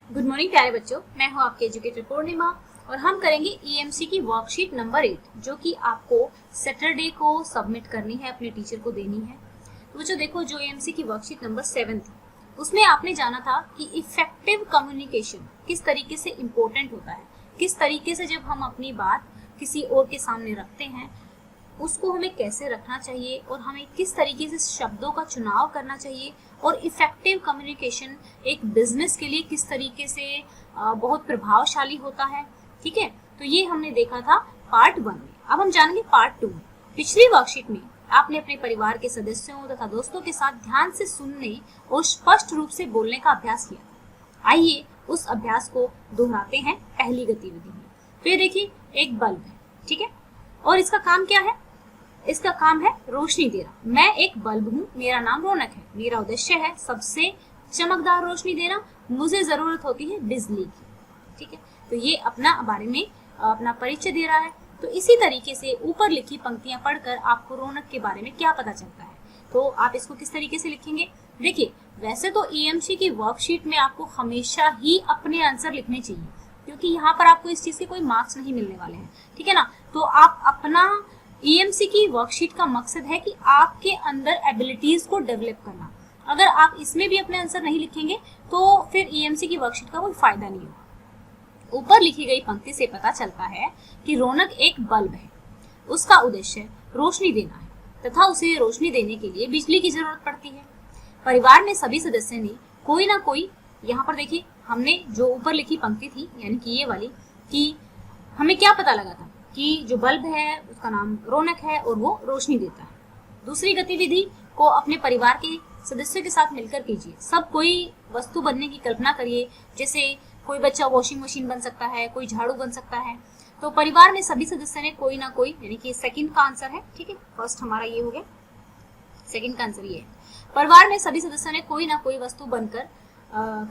Good morning प्यारे बच्चों, मैं हूं आपके एजुकेटर पूर्णिमा और हम करेंगे ईएमसी की वर्कशीट नंबर 8 जो कि आपको सैटरडे को सबमिट करनी है, अपने टीचर को देनी है। तो बच्चों देखो, जो ईएमसी की वर्कशीट नंबर 7 थी उसमें आपने जाना था कि इफेक्टिव कम्युनिकेशन किस तरीके से इम्पोर्टेंट होता है, किस तरीके से जब हम अपनी बात किसी और के सामने रखते हैं उसको हमें कैसे रखना चाहिए और हमें किस तरीके से शब्दों का चुनाव करना चाहिए और इफेक्टिव कम्युनिकेशन एक बिजनेस के लिए किस तरीके से बहुत प्रभावशाली होता है। ठीक है, तो ये हमने देखा था पार्ट 1 में। अब हम जानेंगे पार्ट 2 में। पिछली वर्कशीट में आपने अपने परिवार के सदस्यों तथा दोस्तों के साथ ध्यान से सुनने और स्पष्ट रूप से बोलने का अभ्यास किया। आइए उस अभ्यास को दोहराते हैं पहली गतिविधि में। तो ये देखिए, एक बल्ब है, ठीक है, और इसका काम क्या है? इसका काम है रोशनी देना। मैं एक बल्ब हूँ, मेरा नाम रौनक है, मेरा उद्देश्य है सबसे चमकदार रोशनी देना, मुझे जरूरत होती है बिजली की। ठीक है, तो ये अपना बारे में अपना परिचय दे रहा है। तो इसी तरीके से ऊपर लिखी पंक्तियां पढ़कर आपको रौनक के बारे में क्या पता चलता है, तो आप इसको किस तरीके से लिखेंगे? देखिए, वैसे तो ईएमसी की वर्कशीट में आपको हमेशा ही अपने आंसर लिखने चाहिए, क्योंकि यहाँ पर आपको इस चीज के कोई मार्क्स नहीं मिलने वाले हैं। ठीक है ना, तो आप अपना ईएमसी की वर्कशीट का मकसद है कि आपके अंदर एबिलिटीज को डेवलप करना। अगर आप इसमें भी अपने आंसर नहीं लिखेंगे तो फिर ईएमसी की वर्कशीट का कोई फायदा नहीं होगा। ऊपर लिखी गई पंक्ति से पता चलता है कि रौनक एक बल्ब है, उसका उद्देश्य रोशनी देना है तथा उसे रोशनी देने के लिए बिजली की जरूरत पड़ती है। परिवार में सभी सदस्यों ने कोई ना कोई, यहाँ पर देखिए हमने जो ऊपर लिखी पंक्ति थी यानी कि ये वाली, कि हमें क्या पता लगा था कि जो बल्ब है उसका नाम रौनक है और वो रोशनी देता है। दूसरी गतिविधि को अपने परिवार के सदस्यों के साथ मिलकर कीजिए। सब कोई वस्तु बनने की कल्पना करिए, जैसे कोई बच्चा वॉशिंग मशीन बन सकता है, कोई झाड़ू बन सकता है। तो परिवार में सभी सदस्यों ने कोई ना कोई, यानी कि सेकंड का आंसर है, ठीक है, फर्स्ट हमारा ये हो गया, सेकंड का आंसर ये है। परिवार में सभी सदस्यों ने कोई ना कोई वस्तु बनकर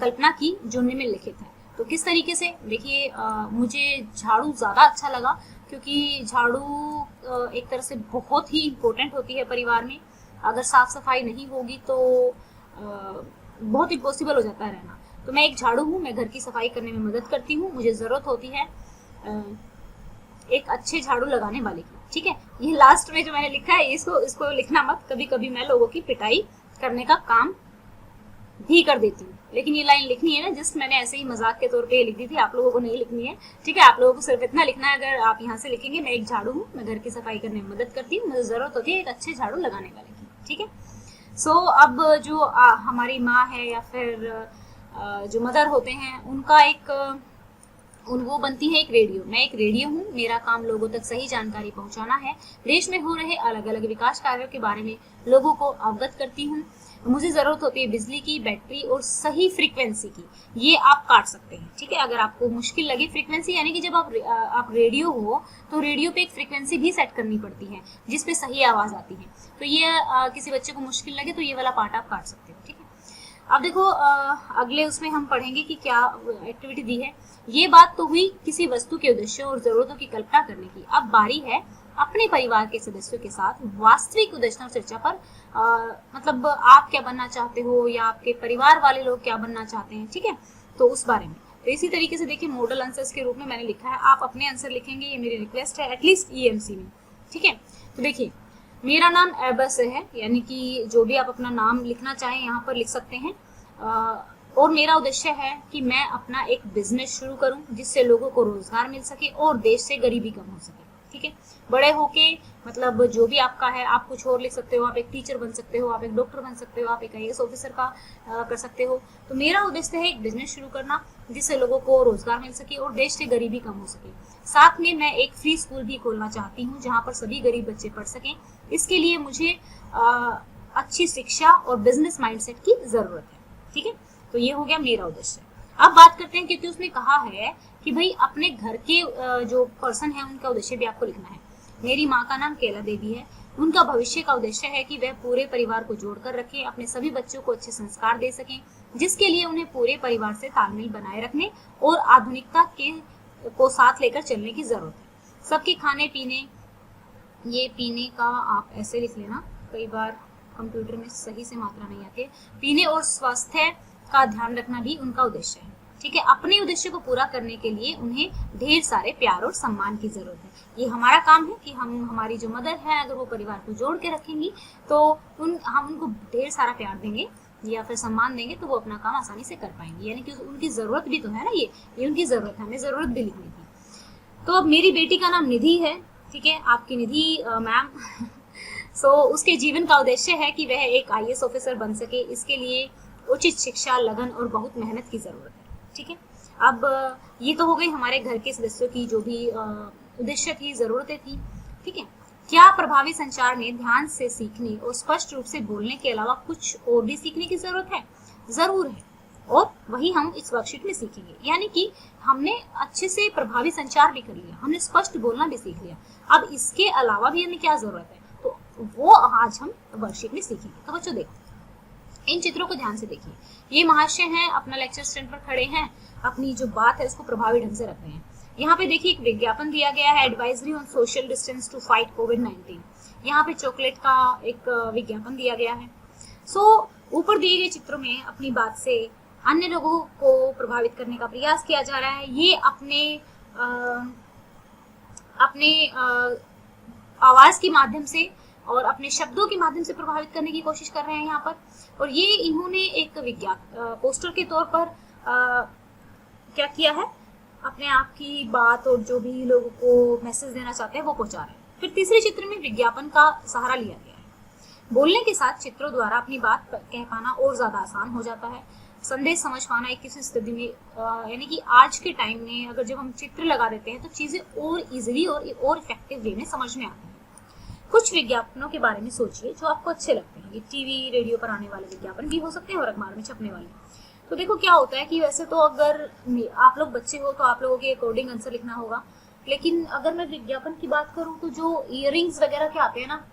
कल्पना की जो निम्नलिखित है। तो किस तरीके से? देखिए, मुझे झाड़ू ज्यादा अच्छा लगा, क्योंकि झाड़ू एक तरह से बहुत ही इम्पोर्टेंट होती है परिवार में। अगर साफ सफाई नहीं होगी तो बहुत इम्पॉसिबल हो जाता है रहना। तो मैं एक झाड़ू हूँ, मैं घर की सफाई करने में मदद करती हूँ, मुझे जरूरत होती है एक अच्छे झाड़ू लगाने वाले की। ठीक है, ये लास्ट में जो मैंने लिखा है इसको लिखना मत, कभी कभी मैं लोगों की पिटाई करने का काम भी कर देती हूँ, लेकिन ये लाइन लिखनी है ना, जस्ट मैंने ऐसे ही मजाक के तौर पे लिख दी थी, आप लोगों को नहीं लिखनी है। ठीक है, आप लोगों को सिर्फ इतना लिखना है, अगर आप यहाँ से लिखेंगे मैं एक झाड़ू हूँ, मैं घर की सफाई करने में मदद करती हूँ, मुझे जरूरत होती है एक अच्छे झाड़ू लगाने वाले की। ठीक है, सो अब जो हमारी माँ है या फिर जो मदर होते हैं उनका वो बनती है एक रेडियो। मैं एक रेडियो हूँ, मेरा काम लोगों तक सही जानकारी पहुंचाना है। देश में हो रहे अलग अलग विकास कार्यों के बारे में लोगों को अवगत करती हूँ। मुझे जरूरत होती है बिजली की, बैटरी और सही फ्रीक्वेंसी की। ये आप काट सकते हैं। ठीक है, अगर आपको मुश्किल लगे फ्रीक्वेंसी, यानी कि जब आप रेडियो हो तो रेडियो पे एक फ्रीक्वेंसी भी सेट करनी पड़ती है जिसपे सही आवाज आती है। तो ये किसी बच्चे को मुश्किल लगे तो ये वाला पार्ट आप काट सकते हो। ठीक है, अब देखो अगले उसमें हम पढ़ेंगे कि क्या एक्टिविटी दी है। ये बात तो हुई किसी वस्तु के उद्देश्यों और जरूरतों की कल्पना करने की। अब बारी है अपने परिवार के सदस्यों के साथ वास्तविक उद्देश्यों चर्चा पर। मतलब आप क्या बनना चाहते हो या आपके परिवार वाले लोग क्या बनना चाहते हैं, ठीक है, तो उस बारे में। तो इसी तरीके से देखिए, मॉडल आंसर्स के रूप में मैंने लिखा है, आप अपने आंसर लिखेंगे, ये मेरी रिक्वेस्ट है एटलीस्ट ईएमसी में। ठीक है, तो देखिए मेरा नाम एबस है, यानी कि जो भी आप अपना नाम लिखना चाहें यहाँ पर लिख सकते हैं। और मेरा उद्देश्य है कि मैं अपना एक बिजनेस शुरू करूं जिससे लोगों को रोजगार मिल सके और देश से गरीबी कम हो सके। ठीक है, बड़े होके मतलब जो भी आपका है, आप कुछ और लिख सकते हो, आप एक टीचर बन सकते हो, आप एक डॉक्टर बन सकते हो, आप एक आईएएस ऑफिसर का कर सकते हो। तो मेरा उद्देश्य है एक बिजनेस शुरू करना जिससे लोगों को रोजगार मिल सके और देश से गरीबी कम हो सके। साथ में मैं एक फ्री स्कूल भी खोलना चाहती हूँ जहाँ पर सभी गरीब बच्चे पढ़ सकें। इसके लिए मुझे अच्छी शिक्षा और बिजनेस माइंडसेट की जरूरत है। ठीक है, तो ये हो गया मेरा उद्देश्य। अब बात करते हैं, क्योंकि उसने कहा है कि भाई अपने घर के जो पर्सन है उनका उद्देश्य भी आपको लिखना है। मेरी माँ का नाम केला देवी है, उनका भविष्य का उद्देश्य है कि वह पूरे परिवार को जोड़कर रखें, अपने सभी बच्चों को अच्छे संस्कार दे सकें, जिसके लिए उन्हें पूरे परिवार से तालमेल बनाए रखने और आधुनिकता को साथ लेकर चलने की जरूरत है। सबके खाने पीने, ये पीने का आप ऐसे लिख लेना, कई बार कंप्यूटर में सही से मात्रा नहीं आती है। पीने और स्वास्थ्य का ध्यान रखना भी उनका उद्देश्य है। ठीक है। अपने उद्देश्य को पूरा करने के लिए उन्हें ढेर सारे प्यार और सम्मान की जरूरत है। ये हमारा काम है कि हम हमारी जो मदर है अगर वो परिवार को जोड़ के रखेंगी तो हम उनको ढेर सारा प्यार देंगे या फिर सम्मान देंगे तो वो अपना काम आसानी से कर पाएंगे। यानी कि उनकी जरूरत भी तो है ना, ये उनकी जरूरत है, हमें जरूरत भी लिखने की। तो अब मेरी बेटी का नाम निधि है, ठीक है, आपकी निधि मैम। सो उसके जीवन का उद्देश्य है कि वह एक IAS ऑफिसर बन सके। इसके लिए उचित शिक्षा, लगन और बहुत मेहनत की जरूरत है, ठीक है। अब ये तो हो गई हमारे घर के सदस्यों की जो भी उद्देश्य थी, जरूरतें थी, ठीक है। क्या प्रभावी संचार में ध्यान से सीखने और स्पष्ट रूप से बोलने के अलावा कुछ और भी सीखने की जरूरत है? जरूर है, और वही हम इस वर्कशीट में सीखेंगे। यानी कि हमने अच्छे से प्रभावी संचार भी कर लिया, हमने स्पष्ट बोलना भी सीख लिया, अब इसके अलावा भी हमें क्या जरूरत है तो वो आज हम वर्कशीट में सीखेंगे। तो बच्चों देखो, इन चित्रों को ध्यान से देखिए। ये महाशय हैं, अपना लेक्चर स्टैंड पर खड़े हैं, अपनी जो बात है उसको प्रभावी ढंग से रख रहे हैं। यहाँ पे देखिए एक विज्ञापन दिया गया है, advisory on social distance to fight COVID. यहाँ पे चॉकलेट का एक विज्ञापन दिया गया है। सो ऊपर दिए गए चित्रों में अपनी बात से अन्य लोगों को प्रभावित करने का प्रयास किया जा रहा है। ये अपने आवाज के माध्यम से और अपने शब्दों के माध्यम से प्रभावित करने की कोशिश कर रहे हैं यहाँ पर। और ये इन्होंने एक पोस्टर के तौर पर क्या किया है, अपने आप की बात और जो भी लोगों को मैसेज देना चाहते हैं वो पहुंचा रहे हैं। फिर तीसरे चित्र में विज्ञापन का सहारा लिया गया है। बोलने के साथ चित्रों द्वारा अपनी बात कह पाना और ज्यादा आसान हो जाता है। संदेश समझ पाना 21वीं सदी में यानी कि आज के टाइम में अगर जब हम चित्र लगा देते हैं तो चीजें और इजीली और इफेक्टिव वे में समझ में आती हैं। कुछ विज्ञापनों के बारे में सोचिए जो आपको अच्छे लगते हैं। ये टीवी, रेडियो पर आने वाले विज्ञापन भी हो सकते हैं और अखबार में छपने वाले। तो देखो क्या होता है कि वैसे तो अगर आप लोग बच्चे हो तो आप लोगों के अकॉर्डिंग आंसर लिखना होगा, लेकिन अगर मैं विज्ञापन की बात करूं तो जो इयररिंग्स वगैरह के आते हैं ना,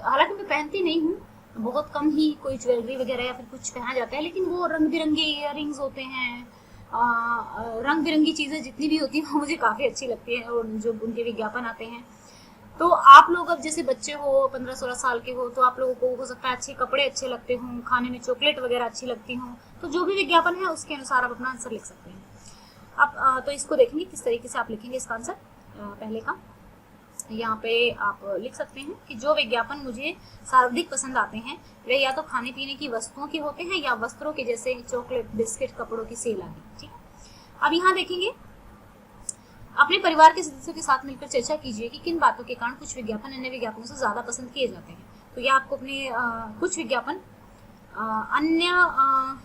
हालांकि मैं पहनती नहीं हूँ, बहुत कम ही कोई ज्वेलरी वगैरह या फिर कुछ पहना जाता है, लेकिन वो रंग बिरंगे इयररिंग्स होते हैं, रंग बिरंगी चीजें जितनी भी होती हैं वो मुझे काफी अच्छी लगती है और जो उनके विज्ञापन आते हैं। तो आप लोग अब जैसे बच्चे हो, 15-16 साल के हो, तो आप लोगों को हो सकता है अच्छे कपड़े अच्छे लगते हों, खाने में चॉकलेट वगैरह अच्छी लगती हों, तो जो भी विज्ञापन है उसके अनुसार आप अपना आंसर लिख सकते हैं। अब तो इसको देखेंगे किस तरीके से आप लिखेंगे इसका आंसर। पहले का यहाँ पे आप लिख सकते हैं कि जो विज्ञापन मुझे सर्वाधिक पसंद आते हैं वे या तो खाने पीने की वस्तुओं के होते हैं या वस्त्रों के, जैसे चॉकलेट, बिस्किट, कपड़ों की सेल आदि, ठीक है। अब यहाँ देखेंगे, अपने परिवार के सदस्यों के साथ मिलकर चर्चा कीजिए कि किन बातों के कारण कुछ विज्ञापन अन्य विज्ञापनों से ज्यादा पसंद किए जाते हैं। तो ये आपको अपने कुछ विज्ञापन अन्य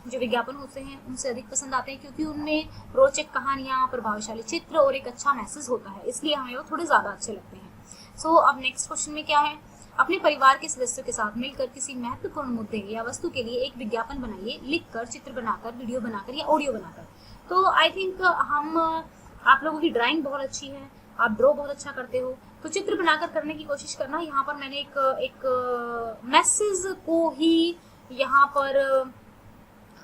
जो विज्ञापन होते हैं उनसे अधिक पसंद आते हैं क्योंकि उनमें रोचक कहानियां, प्रभावशाली चित्र और एक अच्छा मैसेज होता है, इसलिए हमें वो थोड़े ज्यादा अच्छे लगते हैं। सो अब नेक्स्ट क्वेश्चन में क्या है, अपने परिवार के सदस्यों के साथ मिलकर किसी महत्वपूर्ण मुद्दे या वस्तु के लिए एक विज्ञापन बनाइए, लिखकर, चित्र बनाकर, वीडियो बनाकर या ऑडियो बनाकर। तो आई थिंक आप लोगों की ड्राइंग बहुत अच्छी है, आप ड्रॉ बहुत अच्छा करते हो, तो चित्र बनाकर करने की कोशिश करना। यहाँ पर मैंने एक मैसेज को ही यहाँ पर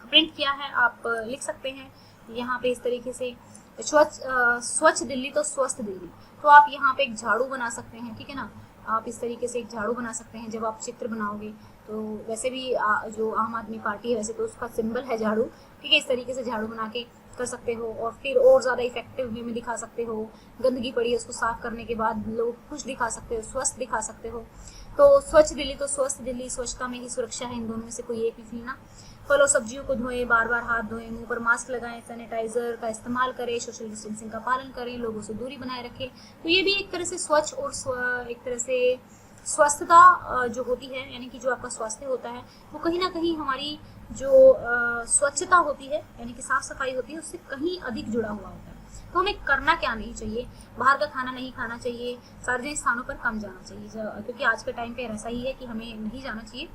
प्रिंट किया है, आप लिख सकते हैं यहाँ पे इस तरीके से, स्वच्छ दिल्ली तो स्वस्थ दिल्ली। तो आप यहाँ पे एक झाड़ू बना सकते हैं, ठीक है ना, आप इस तरीके से एक झाड़ू बना सकते हैं जब आप चित्र बनाओगे। तो वैसे भी जो आम आदमी पार्टी है वैसे तो उसका सिंबल है झाड़ू, ठीक है, इस तरीके से झाड़ू बना के कर सकते हो और फिर और ज़्यादा इफेक्टिव वे में दिखा सकते हो। गंदगी पड़ी है उसको साफ करने के बाद लोग खुश दिखा सकते हो, स्वस्थ दिखा सकते हो। तो स्वच्छ दिल्ली तो स्वस्थ दिल्ली, स्वच्छता में ही सुरक्षा है, इन दोनों में से कोई एक लिख लेना। फलों सब्जियों को धोएं, बार बार हाथ धोएं, मुंह पर मास्क लगाएं, सैनिटाइजर का इस्तेमाल करें, सोशल डिस्टेंसिंग का पालन करें, लोगों से दूरी बनाए रखें। तो ये भी एक तरह से स्वच्छ और एक तरह से स्वस्थता जो होती है, यानी कि जो आपका स्वास्थ्य होता है वो कहीं ना कहीं हमारी जो स्वच्छता होती है यानी कि साफ सफाई होती है उससे कहीं अधिक जुड़ा हुआ होता है। तो हमें करना क्या नहीं चाहिए, बाहर का खाना नहीं खाना चाहिए, सार्वजनिक स्थानों पर कम जाना चाहिए, क्योंकि आज के टाइम पे ऐसा ही है कि हमें नहीं जाना चाहिए।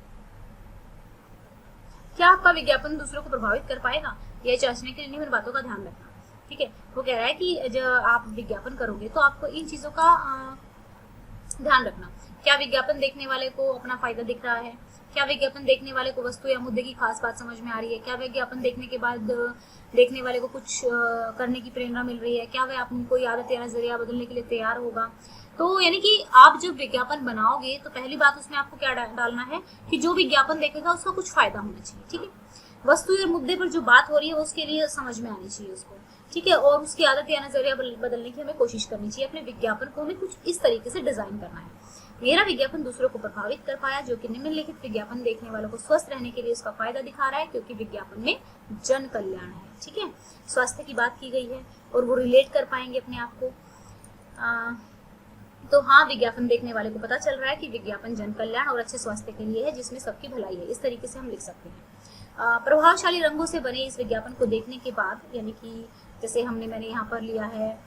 क्या आपका विज्ञापन दूसरों को प्रभावित कर पाएगा, यह जांचने के लिए निम्न बातों का ध्यान रखना, ठीक है। वो कह रहा है कि जब आप विज्ञापन करोगे तो आपको इन चीजों का ध्यान रखना। क्या विज्ञापन देखने वाले को अपना फायदा दिख रहा है, क्या विज्ञापन देखने वाले को वस्तु या मुद्दे की खास बात समझ में आ रही है, क्या विज्ञापन देखने के बाद देखने वाले को कुछ करने की प्रेरणा मिल रही है, क्या वह अपनी कोई आदत या नजरिया बदलने के लिए तैयार होगा। तो यानी कि आप जब विज्ञापन बनाओगे तो पहली बात उसमें आपको क्या डालना है कि जो विज्ञापन देखेगा उसका कुछ फायदा होना चाहिए, ठीक है। वस्तु और मुद्दे पर जो बात हो रही है उसके लिए समझ में आनी चाहिए उसको, ठीक है। और उसकी आदत या नजरिया बदलने की हमें कोशिश करनी चाहिए। अपने विज्ञापन को हमें कुछ इस तरीके से डिजाइन करना है, मेरा विज्ञापन दूसरों को प्रभावित कर पाया, जो कि निम्नलिखित विज्ञापन देखने वालों को स्वस्थ रहने के लिए उसका फायदा दिखा रहा है, क्योंकि विज्ञापन में जन कल्याण है, ठीक है। स्वास्थ्य की बात की गई है और वो रिलेट कर पाएंगे अपने आप को। तो हाँ, विज्ञापन देखने वाले को पता चल रहा है कि विज्ञापन जन कल्याण और अच्छे स्वास्थ्य के लिए है, जिसमें सबकी भलाई है। इस तरीके से हम लिख सकते हैं। प्रभावशाली रंगों से बने इस विज्ञापन को देखने के बाद, यानी कि जैसे मैंने यहाँ पर लिया है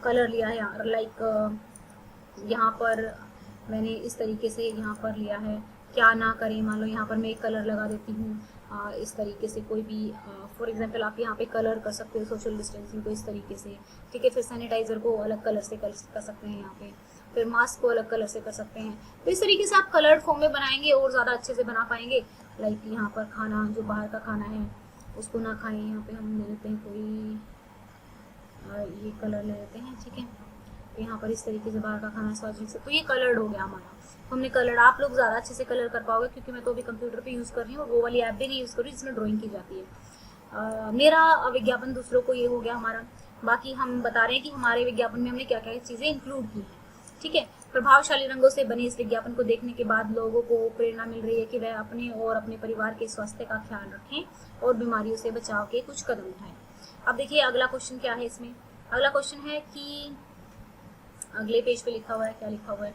कलर लिया है, लाइक यहाँ पर मैंने इस तरीके से यहाँ पर लिया है क्या ना करें। मान लो यहाँ पर मैं एक कलर लगा देती हूँ इस तरीके से, कोई भी फॉर एग्जांपल आप यहाँ पे कलर कर सकते हो सोशल डिस्टेंसिंग को इस तरीके से, ठीक है। फिर सैनिटाइजर को अलग कलर से कर सकते हैं यहाँ पे, फिर मास्क को अलग कलर से कर सकते हैं। तो इस तरीके से आप कलर्ड फॉर्म में बनाएंगे और ज़्यादा अच्छे से बना पाएंगे। लाइक यहाँ पर खाना, जो बाहर का खाना है उसको ना खाएं, यहाँ पे हम ले लेते हैं कोई ये कलर ले लेते हैं, ठीक है। यहाँ पर इस तरीके से बाहर का खाना स्वादिष्ट से, तो ये कलर्ड हो गया हमारा। हमने कलर्ड, आप लोग ज़्यादा अच्छे से कलर कर पाओगे, क्योंकि मैं तो अभी कंप्यूटर पे यूज़ कर रही हूँ और वो वाली ऐप भी नहीं यूज़ कर रही जिसमें ड्राइंग की जाती है। मेरा विज्ञापन दूसरों को ये हो गया हमारा। बाकी हम बता रहे हैं कि हमारे विज्ञापन में हमने क्या क्या चीज़ें इंक्लूड की हैं, ठीक है। प्रभावशाली रंगों से बने इस विज्ञापन को देखने के बाद लोगों को प्रेरणा मिल रही है कि वह अपने और अपने परिवार के स्वास्थ्य का ख्याल रखें और बीमारियों से बचाव के कुछ कदम उठाएं। अब देखिए अगला क्वेश्चन क्या है इसमें। अगला क्वेश्चन है कि अगले पेज पे लिखा हुआ है, क्या लिखा हुआ है,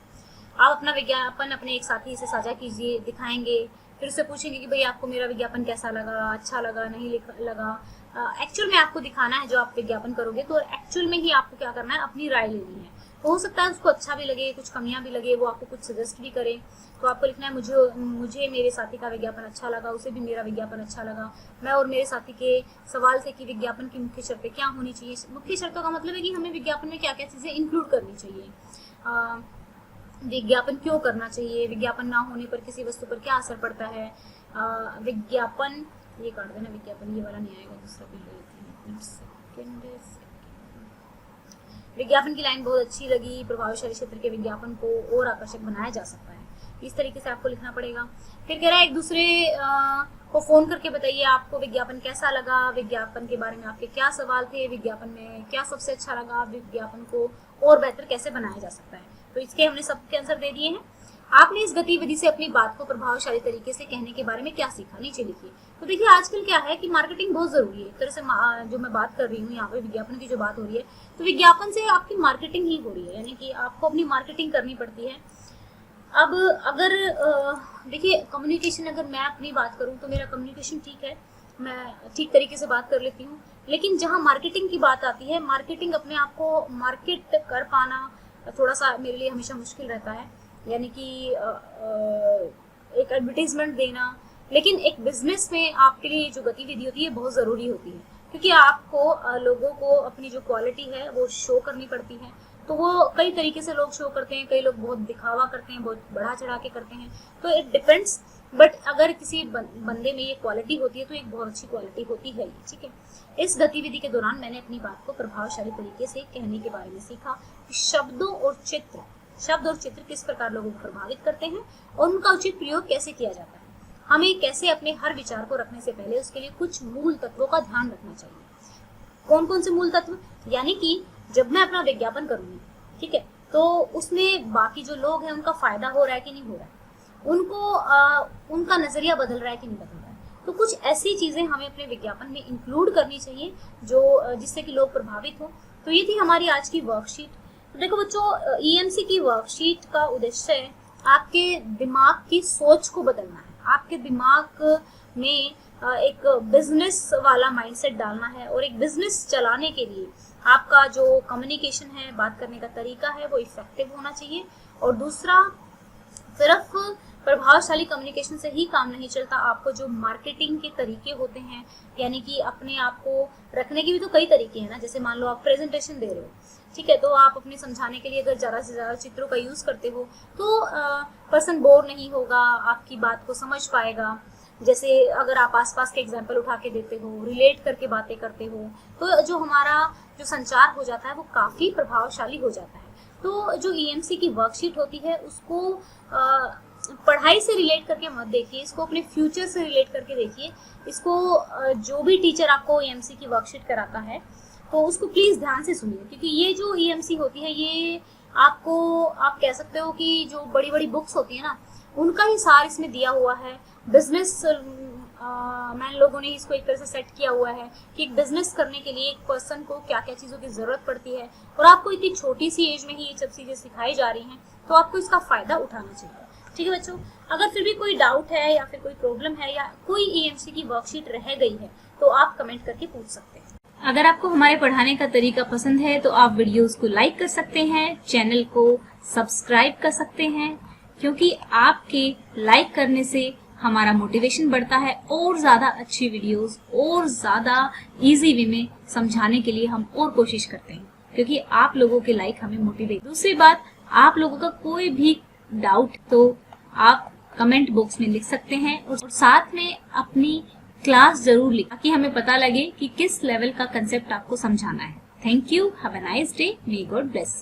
आप अपना विज्ञापन अपने एक साथी से साझा कीजिए, दिखाएंगे, फिर उससे पूछेंगे कि भाई आपको मेरा विज्ञापन कैसा लगा, अच्छा लगा, नहीं लगा। एक्चुअल में आपको दिखाना है जो आप विज्ञापन करोगे, तो एक्चुअल में ही आपको क्या करना है, अपनी राय लेनी है। तो हो सकता है उसको अच्छा भी लगे, कुछ कमियां भी लगे, वो आपको कुछ सजेस्ट भी करे। तो आपको लिखना है मुझे मेरे साथी का विज्ञापन अच्छा लगा, उसे भी मेरा विज्ञापन अच्छा लगा। मैं और मेरे साथी के सवाल थे कि विज्ञापन की मुख्य शर्तें क्या होनी चाहिए। मुख्य शर्तों का मतलब है कि हमें विज्ञापन में क्या क्या चीज़ें इंक्लूड करनी चाहिए, विज्ञापन क्यों करना चाहिए, विज्ञापन ना होने पर किसी वस्तु पर क्या असर पड़ता है, विज्ञापन, ये काट देना, विज्ञापन ये वाला नहीं आएगा, दूसरा भी ले लेते हैं। विज्ञापन की लाइन बहुत अच्छी लगी, प्रभावशाली क्षेत्र के विज्ञापन को और आकर्षक बनाया जा सकता है। इस तरीके से आपको लिखना पड़ेगा। फिर कह रहा है एक दूसरे को फोन करके बताइए आपको विज्ञापन कैसा लगा, विज्ञापन के बारे में आपके क्या सवाल थे, विज्ञापन में क्या सबसे अच्छा लगा, विज्ञापन को और बेहतर कैसे बनाया जा सकता है। तो इसके हमने सबके आंसर दे दिए हैं। आपने इस गतिविधि से अपनी बात को प्रभावशाली तरीके से कहने के बारे में क्या सीखा, नीचे लिखिए। तो देखिए आजकल क्या है कि मार्केटिंग बहुत जरूरी है। एक तरह से जो मैं बात कर रही हूँ यहाँ पे विज्ञापन की जो बात हो रही है, तो विज्ञापन से आपकी मार्केटिंग ही हो रही है, यानी कि आपको अपनी मार्केटिंग करनी पड़ती है। अब अगर देखिए कम्युनिकेशन, अगर मैं अपनी बात करूँ तो मेरा कम्युनिकेशन ठीक है, मैं ठीक तरीके से बात कर लेती हूँ। लेकिन जहाँ मार्केटिंग की बात आती है, मार्केटिंग अपने आप को मार्केट कर पाना थोड़ा सा मेरे लिए हमेशा मुश्किल रहता है, यानी कि एक एडवर्टीजमेंट देना। लेकिन एक बिजनेस में आपके लिए जो गतिविधि होती है बहुत ज़रूरी होती है, क्योंकि आपको लोगों को अपनी जो क्वालिटी है वो शो करनी पड़ती है। तो वो कई तरीके से लोग शो करते हैं, कई लोग बहुत दिखावा करते हैं, बहुत बढ़ा चढ़ा के करते हैं, तो इट डिपेंड्स। बट अगर किसी बंदे में ये क्वालिटी होती है तो एक बहुत अच्छी क्वालिटी होती है, ठीक है। इस गतिविधि के दौरान मैंने अपनी बात को प्रभावशाली तरीके से कहने के बारे में सीखा कि शब्द और चित्र किस प्रकार लोगों को प्रभावित करते हैं और उनका उचित प्रयोग कैसे किया जाता है। हमें कैसे अपने हर विचार को रखने से पहले उसके लिए कुछ मूल तत्वों का ध्यान रखना चाहिए। कौन कौन से मूल तत्व, यानी कि जब मैं अपना विज्ञापन करूंगी, ठीक है, तो उसमें बाकी जो लोग हैं उनका फायदा हो रहा है कि नहीं हो रहा है, उनको उनका नजरिया बदल रहा है कि नहीं बदल रहा है। तो कुछ ऐसी चीजें हमें अपने विज्ञापन में इंक्लूड करनी चाहिए जो जिससे कि लोग प्रभावित हो। तो ये थी हमारी आज की वर्कशीट। तो देखो बच्चों, ईएमसी की वर्कशीट का उद्देश्य है आपके दिमाग की सोच को बदलना है, आपके दिमाग में एक बिजनेस वाला माइंडसेट डालना है, और एक बिजनेस चलाने के लिए आपका जो कम्युनिकेशन है, बात करने का तरीका है, वो इफेक्टिव होना चाहिए। और दूसरा, सिर्फ प्रभावशाली कम्युनिकेशन से ही काम नहीं चलता, आपको जो मार्केटिंग के तरीके होते हैं, यानी कि अपने आप को रखने के भी तो कई तरीके हैं ना। जैसे मान लो आप प्रेजेंटेशन दे रहे हो, ठीक है, तो आप अपने समझाने के लिए अगर ज़्यादा से ज़्यादा चित्रों का यूज़ करते हो तो पर्सन बोर नहीं होगा, आपकी बात को समझ पाएगा। जैसे अगर आप आसपास के एग्जाम्पल उठा के देते हो, रिलेट करके बातें करते हो, तो जो हमारा जो संचार हो जाता है वो काफ़ी प्रभावशाली हो जाता है। तो जो ईएमसी की वर्कशीट होती है उसको पढ़ाई से रिलेट करके मत देखिए, इसको अपने फ्यूचर से रिलेट करके देखिए। इसको जो भी टीचर आपको ईएमसी की वर्कशीट कराता है तो उसको प्लीज़ ध्यान से सुनिए, क्योंकि ये जो ईएमसी होती है ये आपको, आप कह सकते हो कि जो बड़ी बड़ी बुक्स होती है ना, उनका ही सार इसमें दिया हुआ है। बिजनेस मैन लोगों ने इसको एक तरह से सेट किया हुआ है कि एक बिजनेस करने के लिए एक पर्सन को क्या क्या चीज़ों की ज़रूरत पड़ती है, और आपको इतनी छोटी सी एज में ही ये सब चीज़ें सिखाई जा रही हैं, तो आपको इसका फ़ायदा उठाना चाहिए। ठीक है बच्चों, अगर फिर भी कोई डाउट है या फिर कोई प्रॉब्लम है या कोई ईएमसी की वर्कशीट रह गई है तो आप कमेंट करके पूछ सकते हैं। अगर आपको हमारे पढ़ाने का तरीका पसंद है तो आप वीडियोस को लाइक कर सकते हैं, चैनल को सब्सक्राइब कर सकते हैं, क्योंकि आपके लाइक करने से हमारा मोटिवेशन बढ़ता है और ज़्यादा अच्छी वीडियोस और ज़्यादा इजी वे में समझाने के लिए हम और कोशिश करते हैं, क्योंकि आप लोगों के लाइक हमें मोटिवेट। दूसरी बात, आप लोगों का कोई भी डाउट तो आप कमेंट बॉक्स में लिख सकते हैं, और साथ में अपनी क्लास जरूर लिखें ताकि हमें पता लगे कि किस लेवल का कंसेप्ट आपको समझाना है। Thank you, have a nice day, may God bless you.